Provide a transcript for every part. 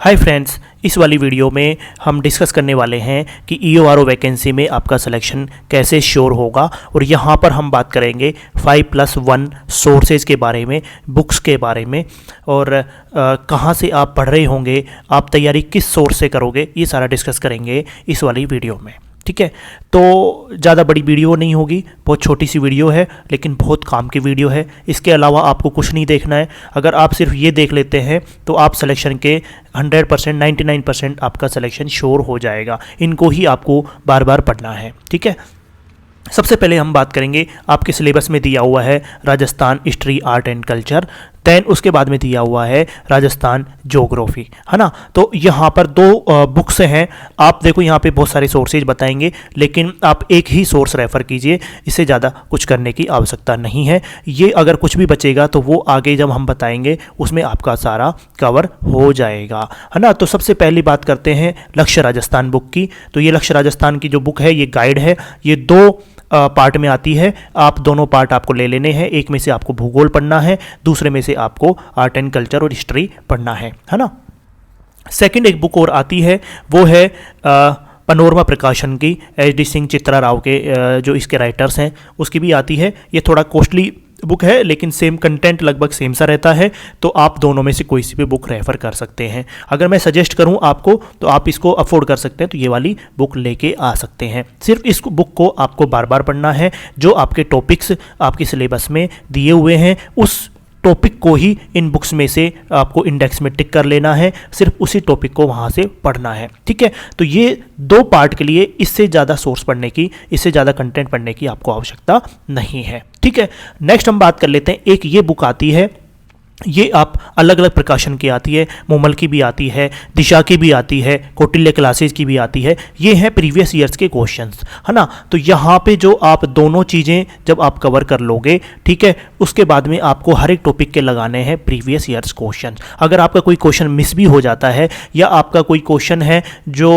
Hi friends, इस वाली video में हम डिस्कस करने वाले हैं कि EORO वैकेंसी में आपका सिलेक्शन कैसे श्योर होगा। और यहाँ पर हम बात करेंगे 5+1 सोर्सेज के बारे में, बुक्स के बारे में, और कहाँ से आप पढ़ रहे होंगे, आप तैयारी किस सोर्स से करोगे, ये सारा डिस्कस करेंगे इस वाली वीडियो में। ठीक है, तो ज़्यादा बड़ी वीडियो नहीं होगी, बहुत छोटी सी वीडियो है, लेकिन बहुत काम की वीडियो है। इसके अलावा आपको कुछ नहीं देखना है। अगर आप सिर्फ ये देख लेते हैं तो आप सिलेक्शन के 100%, 99% आपका सिलेक्शन श्योर हो जाएगा। इनको ही आपको बार बार पढ़ना है। ठीक है, सबसे पहले हम बात करेंगे, आपके सिलेबस में दिया हुआ है Rajasthan history, art and culture, then उसके बाद में दिया हुआ है राजस्थान ज्योग्राफी, है ना। तो यहाँ पर दो बुक्स हैं। आप देखो यहाँ पे बहुत सारे सोर्सेज बताएंगे, लेकिन आप एक ही सोर्स रेफ़र कीजिए, इससे ज़्यादा कुछ करने की आवश्यकता नहीं है। ये अगर कुछ भी बचेगा तो वो आगे जब हम बताएंगे उसमें आपका सारा कवर हो जाएगा, है ना। तो सबसे पहली बात करते हैं लक्ष्य राजस्थान बुक की। तो ये लक्ष्य राजस्थान की जो बुक है, ये गाइड है, ये दो पार्ट में आती है। आप दोनों पार्ट आपको ले लेने हैं। एक में से आपको भूगोल पढ़ना है, दूसरे में से आपको आर्ट एंड कल्चर और हिस्ट्री पढ़ना है ना। सेकंड एक बुक और आती है, वो है पनोरमा प्रकाशन की, HD सिंह चित्रा राव के जो इसके राइटर्स हैं उसकी भी आती है। ये थोड़ा कॉस्टली बुक है, लेकिन सेम कंटेंट लगभग सेम सा रहता है। तो आप दोनों में से कोई सी भी बुक रेफ़र कर सकते हैं। अगर मैं सजेस्ट करूं आपको तो आप इसको अफोर्ड कर सकते हैं, तो ये वाली बुक लेके आ सकते हैं। सिर्फ इस बुक को आपको बार बार पढ़ना है। जो आपके टॉपिक्स आपके सिलेबस में दिए हुए हैं, उस टॉपिक को ही इन बुक्स में से आपको इंडेक्स में टिक कर लेना है। सिर्फ उसी टॉपिक को वहाँ से पढ़ना है। ठीक है, तो ये दो पार्ट के लिए इससे ज़्यादा सोर्स पढ़ने की, इससे ज़्यादा कंटेंट पढ़ने की आपको आवश्यकता नहीं है। ठीक है, नेक्स्ट हम बात कर लेते हैं। एक ये बुक आती है, ये आप अलग अलग प्रकाशन की आती है, मोमल की भी आती है, दिशा की भी आती है, कौटिल्य क्लासेज की भी आती है। ये हैं प्रीवियस ईयर्स के क्वेश्चंस, है ना। तो यहाँ पे जो आप दोनों चीज़ें जब आप कवर कर लोगे, ठीक है, उसके बाद में आपको हर एक टॉपिक के लगाने हैं प्रीवियस ईयर्स क्वेश्चन। अगर आपका कोई क्वेश्चन मिस भी हो जाता है, या आपका कोई क्वेश्चन है जो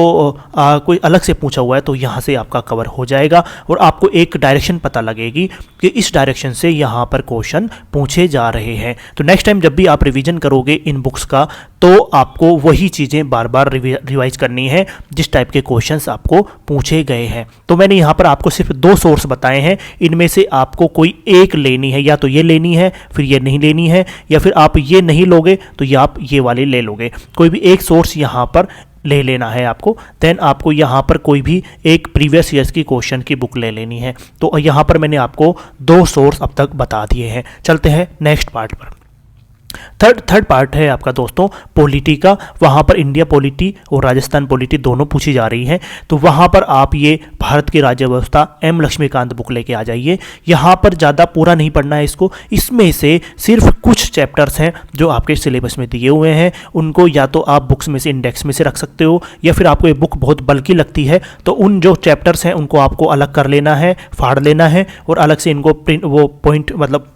कोई अलग से पूछा हुआ है, तो यहाँ से आपका कवर हो जाएगा और आपको एक डायरेक्शन पता लगेगी कि इस डायरेक्शन से यहाँ पर क्वेश्चन पूछे जा रहे हैं। तो नेक्स्ट जब भी आप रिवीजन करोगे इन बुक्स का, तो आपको वही चीज़ें बार बार रिवाइज करनी है जिस टाइप के क्वेश्चंस आपको पूछे गए हैं। तो मैंने यहाँ पर आपको सिर्फ दो सोर्स बताए हैं, इनमें से आपको कोई एक लेनी है। या तो ये लेनी है, फिर ये नहीं लेनी है, या फिर आप ये नहीं लोगे तो ये आप ये वाली ले लोगे। कोई भी एक सोर्स यहाँ पर ले लेना है आपको। देन आपको यहाँ पर कोई भी एक प्रीवियस ईयर्स की क्वेश्चन की बुक ले लेनी है। तो यहाँ पर मैंने आपको दो सोर्स अब तक बता दिए हैं। चलते हैं नेक्स्ट पार्ट पर। थर्ड पार्ट है आपका दोस्तों पॉलिटी का। वहाँ पर इंडिया पॉलिटी और राजस्थान पॉलिटी दोनों पूछी जा रही हैं। तो वहाँ पर आप ये भारत की राज्य व्यवस्था M लक्ष्मीकांत बुक लेके आ जाइए। यहाँ पर ज़्यादा पूरा नहीं पढ़ना है इसको। इसमें से सिर्फ कुछ चैप्टर्स हैं जो आपके सिलेबस में दिए हुए हैं। उनको या तो आप बुक्स में से, इंडेक्स में से रख सकते हो, या फिर आपको ये बुक बहुत बल्कि लगती है तो उन जो चैप्टर्स हैं उनको आपको अलग कर लेना है, फाड़ लेना है, और अलग से इनको प्रिंट वो पॉइंट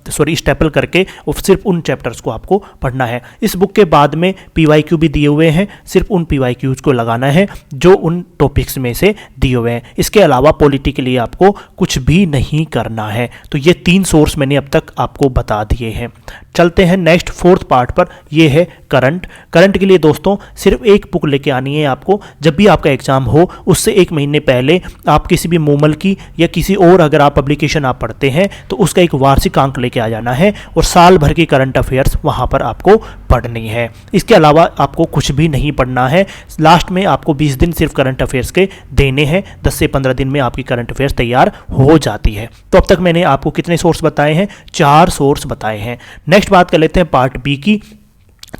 स्टेपल करके और सिर्फ उन चैप्टर्स को आपको पढ़ना है। इस बुक के बाद में PYQ भी दिए हुए हैं, सिर्फ उन PYQs को लगाना है जो उन टॉपिक्स में से दिए हुए हैं। इसके अलावा पॉलिटी के लिए आपको कुछ भी नहीं करना है। तो ये तीन सोर्स मैंने अब तक आपको बता दिए हैं। चलते हैं नेक्स्ट फोर्थ पार्ट पर। ये है करंट के लिए दोस्तों सिर्फ एक बुक लेके आनी है आपको। जब भी आपका एग्जाम हो उससे एक महीने पहले आप किसी भी मोमल की या किसी और अगर आप पब्लिकेशन आप पढ़ते हैं तो उसका एक वार्षिक अंक लेके आ जाना है, और साल भर की करंट अफेयर्स वहाँ पर आपको पढ़नी है। इसके अलावा आपको कुछ भी नहीं पढ़ना है। लास्ट में आपको 20 दिन सिर्फ करंट अफेयर्स के देने हैं। 10 से 15 दिन में आपकी करंट अफेयर्स तैयार हो जाती है। तो अब तक मैंने आपको कितने सोर्स बताए हैं? 4 सोर्स बताए हैं। नेक्स्ट बात कर लेते हैं पार्ट बी की।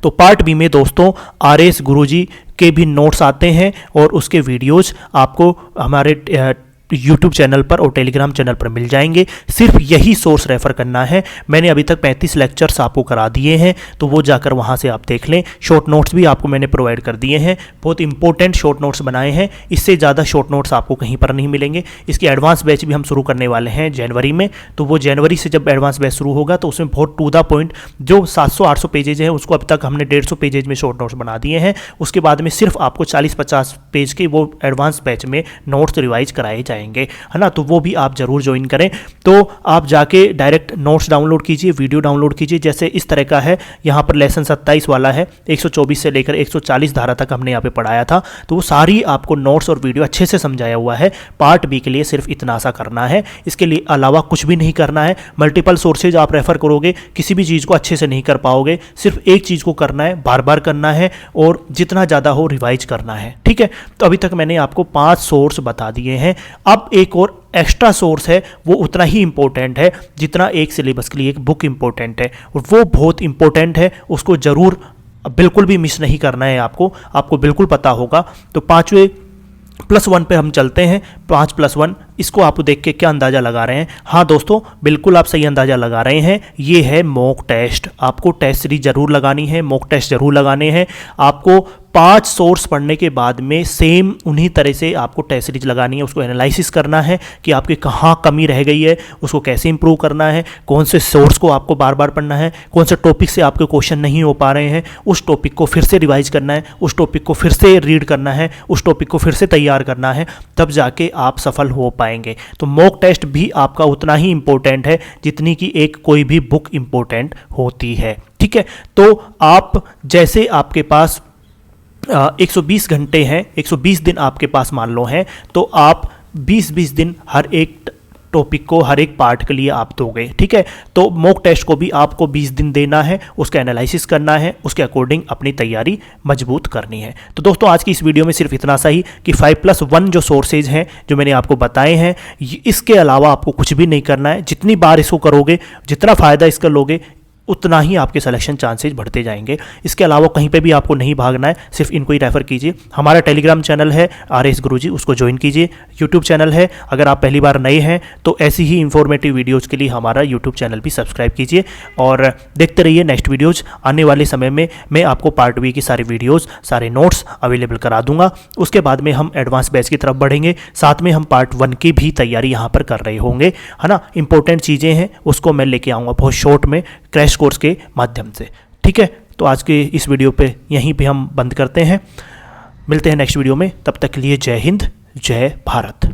तो पार्ट बी में दोस्तों RS गुरुजी के भी नोट्स आते हैं, और उसके वीडियोज़ आपको हमारे YouTube चैनल पर और टेलीग्राम चैनल पर मिल जाएंगे। सिर्फ यही सोर्स रेफ़र करना है। मैंने अभी तक 35 लेक्चर्स आपको करा दिए हैं, तो वो जाकर वहाँ से आप देख लें। शॉर्ट नोट्स भी आपको मैंने प्रोवाइड कर दिए हैं, बहुत इंपॉर्टेंट शॉर्ट नोट्स बनाए हैं। इससे ज़्यादा शॉर्ट नोट्स आपको कहीं पर नहीं मिलेंगे। इसकी एडवांस बैच भी हम शुरू करने वाले हैं जनवरी में। तो वो जनवरी से जब एडवांस बैच शुरू होगा तो उसमें बहुत टू द पॉइंट जो 700-800 पेजेज हैं उसको अब तक हमने 150 पेजेज में शॉर्ट नोट्स बना दिए हैं। उसके बाद में सिर्फ आपको 40-50 पेज के वो एडवांस बैच में नोट्स रिवाइज कराए जाएंगे। जाएंगे, है ना। तो वो भी आप ज़रूर ज्वाइन करें। तो आप जाके डायरेक्ट नोट्स डाउनलोड कीजिए, वीडियो डाउनलोड कीजिए। जैसे इस तरह का है, यहाँ पर लेसन 27 वाला है, 124 से लेकर 140 धारा तक हमने यहाँ पे पढ़ाया था। तो वो सारी आपको नोट्स और वीडियो अच्छे से समझाया हुआ है। पार्ट बी के लिए सिर्फ इतना सा करना है, इसके लिए अलावा कुछ भी नहीं करना है। मल्टीपल सोर्सेज आप रेफर करोगे, किसी भी चीज़ को अच्छे से नहीं कर पाओगे। सिर्फ एक चीज़ को करना है, बार बार करना है और जितना ज़्यादा हो रिवाइज करना है, ठीक है। तो अभी तक मैंने आपको 5 सोर्स बता दिए हैं। अब एक और एक्स्ट्रा सोर्स है, वो उतना ही इंपॉर्टेंट है जितना एक सिलेबस के लिए एक बुक इंपॉर्टेंट है, और वो बहुत इंपॉर्टेंट है। उसको ज़रूर बिल्कुल भी मिस नहीं करना है आपको बिल्कुल पता होगा। तो 5वें +1 पे हम चलते हैं। 5+1 इसको आप देख के क्या अंदाज़ा लगा रहे हैं? हाँ दोस्तों, बिल्कुल आप सही अंदाज़ा लगा रहे हैं। ये है मॉक टेस्ट। आपको टेस्ट सीरीज जरूर लगानी है, मॉक टेस्ट जरूर लगाने हैं। आपको 5 सोर्स पढ़ने के बाद में सेम उन्हीं तरह से आपको टेस्ट सीरीज लगानी है। उसको एनालिसिस करना है कि आपकी कहाँ कमी रह गई है, उसको कैसे इंप्रूव करना है, कौन से सोर्स को आपको बार बार पढ़ना है, कौन से टॉपिक से आपके क्वेश्चन नहीं हो पा रहे हैं, उस टॉपिक को फिर से रिवाइज करना है, उस टॉपिक को फिर से रीड करना है, उस टॉपिक को फिर से तैयार करना है, तब जाके आप सफल हो पाएंगे। तो मॉक टेस्ट भी आपका उतना ही इंपॉर्टेंट है जितनी कि एक कोई भी बुक इंपॉर्टेंट होती है, ठीक है। तो आप जैसे आपके पास 120 घंटे हैं, 120 दिन आपके पास मान लो हैं, तो आप 20-20 दिन हर एक टॉपिक को, हर एक पार्ट के लिए आप दोगे, ठीक है। तो मॉक टेस्ट को भी आपको 20 दिन देना है, उसका एनालिसिस करना है, उसके अकॉर्डिंग अपनी तैयारी मजबूत करनी है। तो दोस्तों आज की इस वीडियो में सिर्फ इतना सा ही कि 5+1 जो सोर्सेज हैं जो मैंने आपको बताए हैं, इसके अलावा आपको कुछ भी नहीं करना है। जितनी बार इसको करोगे, जितना फ़ायदा इसका लोगे, उतना ही आपके सिलेक्शन चांसेस बढ़ते जाएंगे। इसके अलावा कहीं पे भी आपको नहीं भागना है, सिर्फ इनको ही रेफर कीजिए। हमारा टेलीग्राम चैनल है RS गुरुजी, उसको ज्वाइन कीजिए। यूट्यूब चैनल है, अगर आप पहली बार नए हैं तो ऐसी ही इंफॉर्मेटिव वीडियोज़ के लिए हमारा यूट्यूब चैनल भी सब्सक्राइब कीजिए और देखते रहिए नेक्स्ट वीडियोज़। आने वाले समय में मैं आपको पार्ट बी की सारी वीडियोज़, सारे नोट्स अवेलेबल करा दूंगा। उसके बाद में हम एडवांस बैच की तरफ बढ़ेंगे, साथ में हम पार्ट 1 की भी तैयारी यहाँ पर कर रहे होंगे, है ना। इंपॉर्टेंट चीज़ें हैं, उसको मैं लेके आऊँगा बहुत शॉर्ट में क्रैश कोर्स के माध्यम से, ठीक है। तो आज के इस वीडियो पे यहीं पे हम बंद करते हैं। मिलते हैं नेक्स्ट वीडियो में, तब तक के लिए जय हिंद, जय भारत।